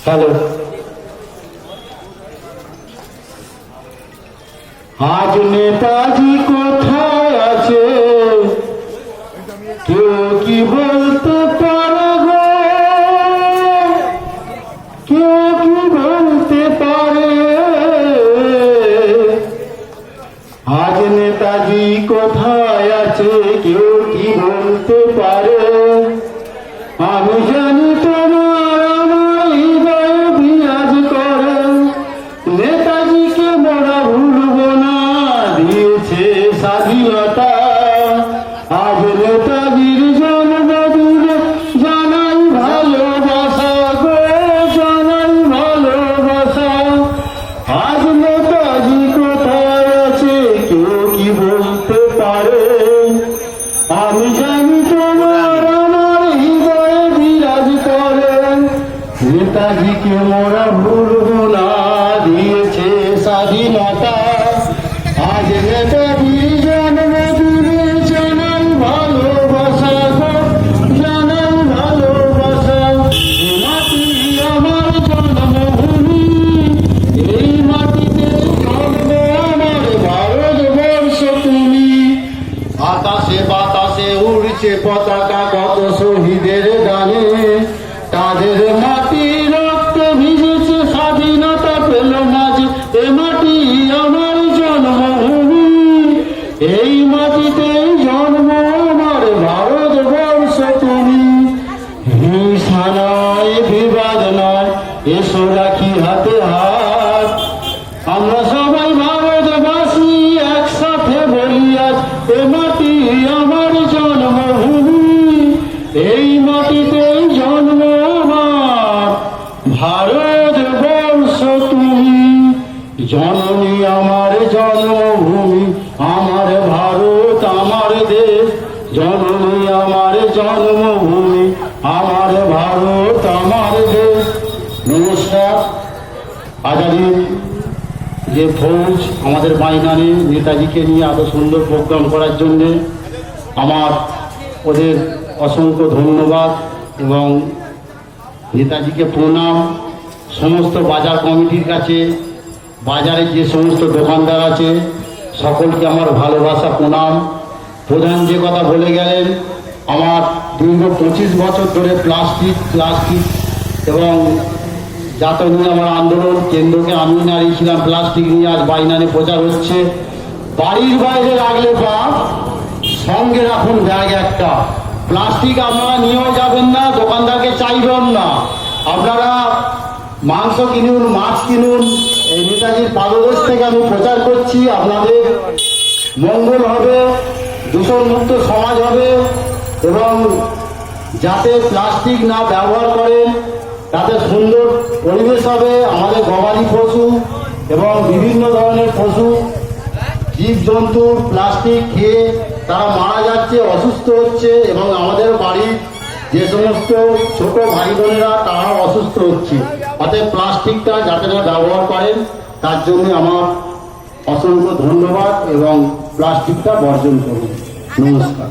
Hello, আজ নেতাজি কোথায় আছে কেউ কি বলতে পারে গো, কেউ কি বলতে পারে? আজ নেতাজি কোথায় আছে কেউ কি বলতে পারে? আমি জানি তোমার আমার হৃদয়ে বিরাজ করে, নেতাজিকে মোরা ভুলব না, দিয়েছে স্বাধীনতা। আজ নেতাজির জন্মদিনে জানাই ভালোবাসা গো, জানাই ভালোবাসা। আজ নেতাজি কোথায় আছে কেউ কি বলতে পারে? আমি জানি তোমার আমার হৃদয়ে বিরাজ করে, নেতাজিকে মোরা ভুলব না, দিয়েছে স্বাধীনতা। আজ নেতাজির জন্মদিনে জানাই ভালোবাসা গো, জানাই ভালোবাসা। এই মাটি আমার জন্মভূমি, এই মাটিতে জন্ম আমার ভারতবর্ষ তুমি। আকাশে বাতাসে উড়ছে পতাকা কত শহীদের গানে, তাদের মাটি রক্তে ভিজেছে স্বাধীনতা পেল মাঝে। এ মাটি আমার জন্মভূমি, এই মাটিতে জন্ম আমার ভারতবর্ষ তুমি। হিংসা নয় বিবাদ নয়, এসো রাখি হাতে হাত, আমরা সবাই ভারতবাসী একসাথে বলি আজ। এ মাটি আমার জন্মভূমি, এই মাটিতে জন্ম আমার ভারতবর্ষ তুমি। জননী আমার জন্মভূমি, আমার ভারত আমার দেশ, জননী আমার জন্মভূমি, আমার ভারত আমার দেশ। নমস্কার। আজাদির যে ফৌজ আমাদের বাইনানে নেতাজিকে নিয়ে এত সুন্দর প্রোগ্রাম করার জন্যে আমার ওদের অসংখ্য ধন্যবাদ এবং নেতাজিকে প্রণাম। সমস্ত বাজার কমিটির কাছে, বাজারে যে সমস্ত দোকানদার আছে সকলকে আমার ভালোবাসা প্রণাম। প্রধান যে কথা বলে গেলেন, আমার দীর্ঘ 25 বছর ধরে প্লাস্টিক এবং যাতে নিয়ে আমার আন্দোলন, কেন্দ্রকে আমি নাড়িয়েছিলাম প্লাস্টিক নিয়ে। আজ বাইনানে প্রচার হচ্ছে, বাড়ির বাইরে রাখলে বা সঙ্গে রাখুন ব্যাগ একটা। প্লাস্টিক আপনারা নিয়েও যাবেন না, দোকানদারকে চাইবেন না। আপনারা মাংস কিনুন, মাছ কিনুন। এই নেতাজির পাদদেশ থেকে আমি প্রচার করছি, আপনাদের মঙ্গল হবে, দূষণমুক্ত সমাজ হবে এবং যাতে প্লাস্টিক না ব্যবহার করেন তাতে সুন্দর পরিবেশ হবে। আমাদের গবাদি পশু এবং বিভিন্ন ধরনের পশু জীবজন্তু প্লাস্টিক খেয়ে তারা মারা যাচ্ছে, অসুস্থ হচ্ছে এবং আমাদের বাড়ির যে সমস্ত ছোট ভাই বোনেরা তারাও অসুস্থ হচ্ছে। অতএব প্লাস্টিকটা যাতে না ব্যবহার করেন তার জন্য আমার অসংখ্য ধন্যবাদ এবং প্লাস্টিকটা বর্জন করুন। নমস্কার।